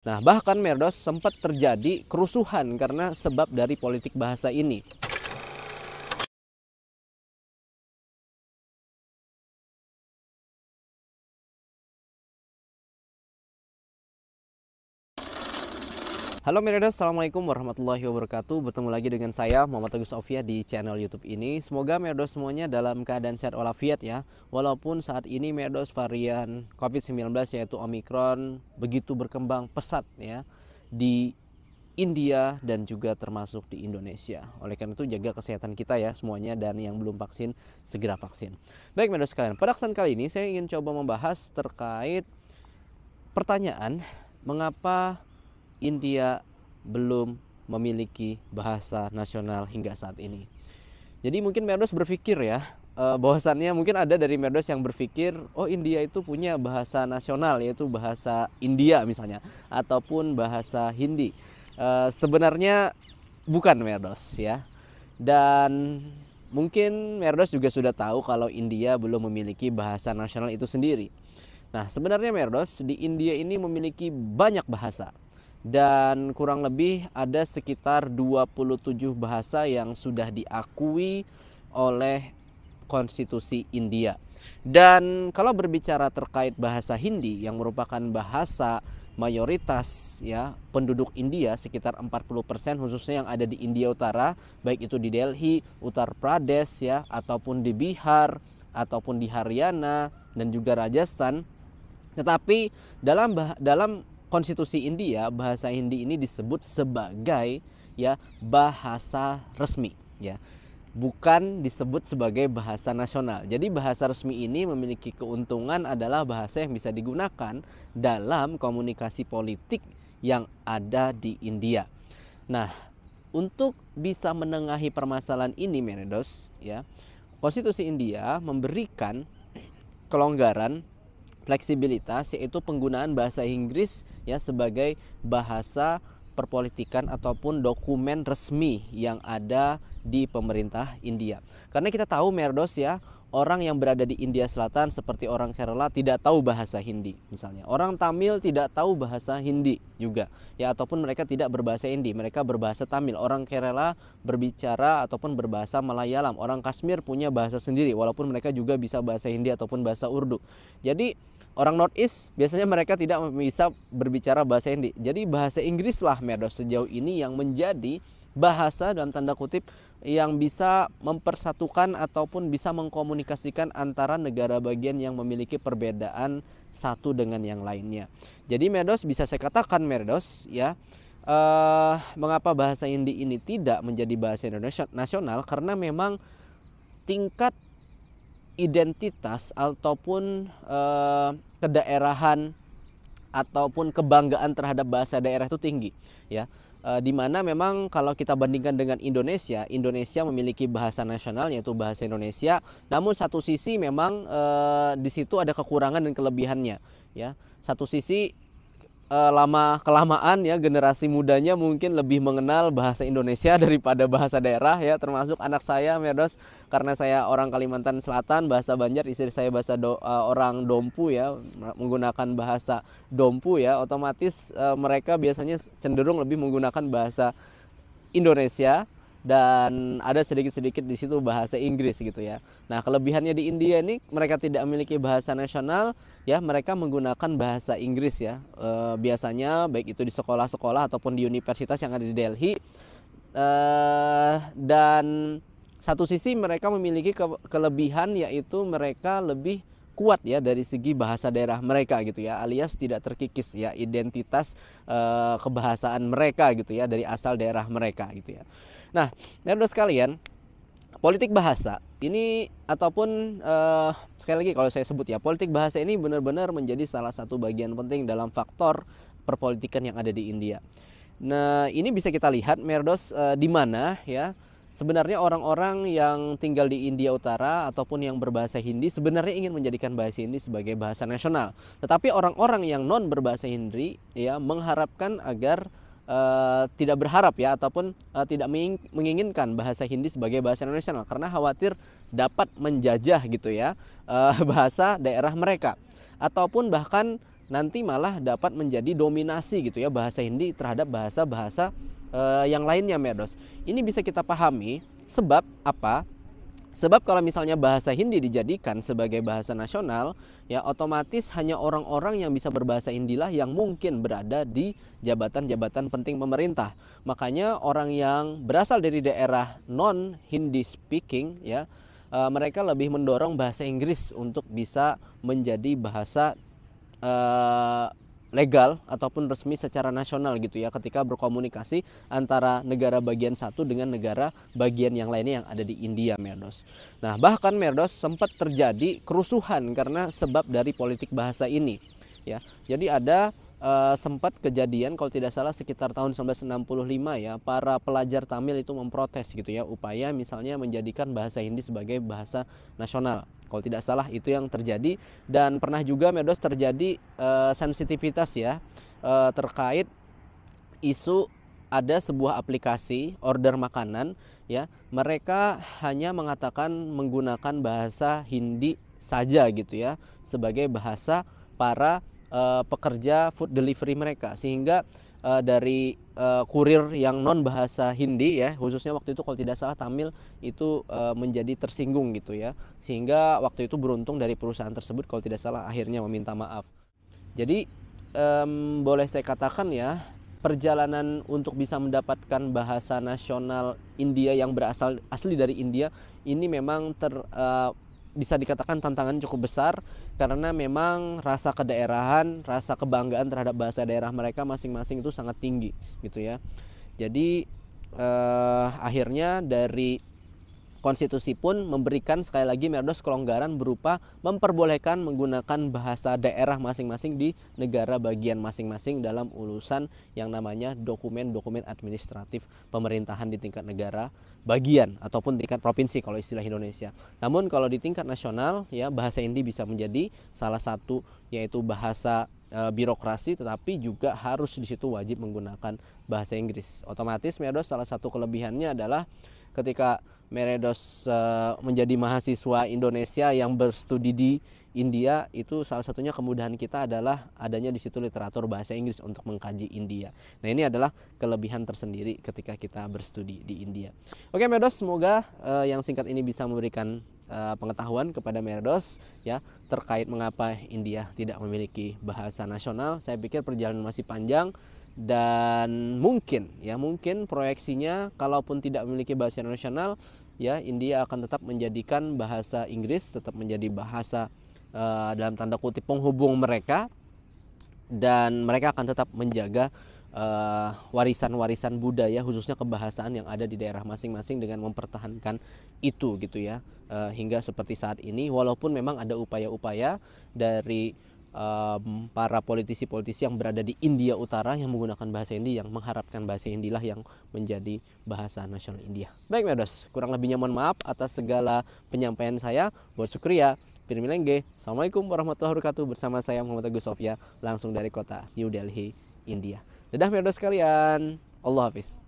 Nah, bahkan Merdos sempat terjadi kerusuhan karena sebab dari politik bahasa ini. Halo Merdos, Assalamualaikum warahmatullahi wabarakatuh. Bertemu lagi dengan saya Muhammad Teguh Sofia di channel YouTube ini. Semoga Merdos semuanya dalam keadaan sehat walafiat ya. Walaupun saat ini Merdos varian COVID-19 yaitu Omicron begitu berkembang pesat ya di India dan juga termasuk di Indonesia. Oleh karena itu jaga kesehatan kita ya semuanya, dan yang belum vaksin segera vaksin. Baik Merdos sekalian, pada kesempatan kali ini saya ingin coba membahas terkait pertanyaan mengapa India belum memiliki bahasa nasional hingga saat ini. Jadi mungkin Merdos berpikir ya, bahwasannya mungkin ada dari Merdos yang berpikir, oh India itu punya bahasa nasional yaitu bahasa India misalnya, ataupun bahasa Hindi. Sebenarnya bukan Merdos ya. Dan mungkin Merdos juga sudah tahu kalau India belum memiliki bahasa nasional itu sendiri. Nah, sebenarnya Merdos di India ini memiliki banyak bahasa. Dan kurang lebih ada sekitar 27 bahasa yang sudah diakui oleh konstitusi India. Dan kalau berbicara terkait bahasa Hindi yang merupakan bahasa mayoritas ya penduduk India sekitar 40%, khususnya yang ada di India Utara, baik itu di Delhi, Uttar Pradesh ya, ataupun di Bihar, ataupun di Haryana dan juga Rajasthan. Tetapi dalam konstitusi India, bahasa Hindi ini disebut sebagai ya bahasa resmi ya. Bukan disebut sebagai bahasa nasional. Jadi bahasa resmi ini memiliki keuntungan adalah bahasa yang bisa digunakan dalam komunikasi politik yang ada di India. Nah, untuk bisa menengahi permasalahan ini Merdos ya, konstitusi India memberikan kelonggaran, fleksibilitas, yaitu penggunaan bahasa Inggris ya sebagai bahasa perpolitikan ataupun dokumen resmi yang ada di pemerintah India. Karena kita tahu Merdos ya, orang yang berada di India Selatan seperti orang Kerala tidak tahu bahasa Hindi misalnya. Orang Tamil tidak tahu bahasa Hindi juga ya, ataupun mereka tidak berbahasa Hindi, mereka berbahasa Tamil. Orang Kerala berbicara ataupun berbahasa Malayalam. Orang Kashmir punya bahasa sendiri walaupun mereka juga bisa bahasa Hindi ataupun bahasa Urdu. Jadi orang North East biasanya mereka tidak bisa berbicara bahasa Hindi. Jadi bahasa Inggris lah Merdos sejauh ini yang menjadi bahasa dalam tanda kutip yang bisa mempersatukan ataupun bisa mengkomunikasikan antara negara bagian yang memiliki perbedaan satu dengan yang lainnya. Jadi Merdos bisa saya katakan Merdos ya, mengapa bahasa Hindi ini tidak menjadi bahasa Indonesia nasional, karena memang tingkat identitas ataupun kedaerahan ataupun kebanggaan terhadap bahasa daerah itu tinggi ya. Dimana memang kalau kita bandingkan dengan Indonesia, Indonesia memiliki bahasa nasional yaitu bahasa Indonesia. Namun satu sisi memang di situ ada kekurangan dan kelebihannya ya. Satu sisi lama kelamaan ya generasi mudanya mungkin lebih mengenal bahasa Indonesia daripada bahasa daerah ya, termasuk anak saya Merdos, karena saya orang Kalimantan Selatan, bahasa Banjar, istri saya orang Dompu ya, menggunakan bahasa Dompu ya, otomatis mereka biasanya cenderung lebih menggunakan bahasa Indonesia dan ada sedikit-sedikit di situ bahasa Inggris gitu ya. Nah, kelebihannya di India ini mereka tidak memiliki bahasa nasional ya, mereka menggunakan bahasa Inggris ya. Biasanya baik itu di sekolah-sekolah ataupun di universitas yang ada di Delhi. Dan satu sisi mereka memiliki kelebihan yaitu mereka lebih kuat ya dari segi bahasa daerah mereka gitu ya, alias tidak terkikis ya identitas kebahasaan mereka gitu ya dari asal daerah mereka gitu ya. Nah, Merdos sekalian, politik bahasa ini ataupun sekali lagi kalau saya sebut ya, politik bahasa ini benar-benar menjadi salah satu bagian penting dalam faktor perpolitikan yang ada di India. Nah, ini bisa kita lihat Merdos di mana ya sebenarnya orang-orang yang tinggal di India Utara ataupun yang berbahasa Hindi sebenarnya ingin menjadikan bahasa Hindi sebagai bahasa nasional. Tetapi orang-orang yang non berbahasa Hindi ya mengharapkan agar tidak berharap ya ataupun tidak menginginkan bahasa Hindi sebagai bahasa nasional karena khawatir dapat menjajah gitu ya bahasa daerah mereka, ataupun bahkan nanti malah dapat menjadi dominasi gitu ya bahasa Hindi terhadap bahasa-bahasa yang lainnya Merdos. Ini bisa kita pahami sebab apa? Sebab kalau misalnya bahasa Hindi dijadikan sebagai bahasa nasional, ya otomatis hanya orang-orang yang bisa berbahasa Hindi lah yang mungkin berada di jabatan-jabatan penting pemerintah. Makanya orang yang berasal dari daerah non Hindi speaking ya, mereka lebih mendorong bahasa Inggris untuk bisa menjadi bahasa legal ataupun resmi secara nasional gitu ya, ketika berkomunikasi antara negara bagian satu dengan negara bagian yang lainnya yang ada di India Merdos. Nah bahkan Merdos sempat terjadi kerusuhan karena sebab dari politik bahasa ini ya. Jadi ada sempat kejadian kalau tidak salah sekitar tahun 1965 ya, para pelajar Tamil itu memprotes gitu ya, upaya misalnya menjadikan bahasa Hindi sebagai bahasa nasional. Kalau tidak salah itu yang terjadi. Dan pernah juga Merdos terjadi sensitivitas ya terkait isu ada sebuah aplikasi order makanan ya, mereka hanya mengatakan menggunakan bahasa Hindi saja gitu ya sebagai bahasa para pekerja food delivery mereka, sehingga dari kurir yang non bahasa Hindi ya, khususnya waktu itu kalau tidak salah Tamil itu menjadi tersinggung gitu ya, sehingga waktu itu beruntung dari perusahaan tersebut kalau tidak salah akhirnya meminta maaf. Jadi boleh saya katakan ya, perjalanan untuk bisa mendapatkan bahasa nasional India yang berasal asli dari India ini memang bisa dikatakan tantangan cukup besar, karena memang rasa kedaerahan, rasa kebanggaan terhadap bahasa daerah mereka masing-masing itu sangat tinggi gitu ya. Jadi akhirnya dari konstitusi pun memberikan sekali lagi Merdos kelonggaran berupa memperbolehkan menggunakan bahasa daerah masing-masing di negara bagian masing-masing dalam urusan yang namanya dokumen-dokumen administratif pemerintahan di tingkat negara bagian ataupun tingkat provinsi kalau istilah Indonesia. Namun kalau di tingkat nasional ya, bahasa Hindi bisa menjadi salah satu yaitu bahasa birokrasi, tetapi juga harus di situ wajib menggunakan bahasa Inggris. Otomatis Merdos salah satu kelebihannya adalah ketika Merdos menjadi mahasiswa Indonesia yang berstudi di India, itu salah satunya kemudahan kita adalah adanya di situ literatur bahasa Inggris untuk mengkaji India. Nah ini adalah kelebihan tersendiri ketika kita berstudi di India. Oke Merdos, semoga yang singkat ini bisa memberikan pengetahuan kepada Merdos ya terkait mengapa India tidak memiliki bahasa nasional. Saya pikir perjalanan masih panjang. Dan mungkin proyeksinya kalaupun tidak memiliki bahasa nasional ya, India akan tetap menjadikan bahasa Inggris tetap menjadi bahasa dalam tanda kutip penghubung mereka, dan mereka akan tetap menjaga warisan-warisan budaya khususnya kebahasaan yang ada di daerah masing-masing dengan mempertahankan itu gitu ya, hingga seperti saat ini, walaupun memang ada upaya-upaya dari para politisi-politisi yang berada di India Utara yang menggunakan bahasa Hindi, yang mengharapkan bahasa Hindi lah yang menjadi bahasa nasional India. Baik Merdos, kurang lebihnya mohon maaf atas segala penyampaian saya. Buat syukriya, Pirmilengge. Assalamualaikum warahmatullahi wabarakatuh. Bersama saya Muhammad Agus Sofia langsung dari kota New Delhi, India. Dadah Merdos sekalian. Allah Hafiz.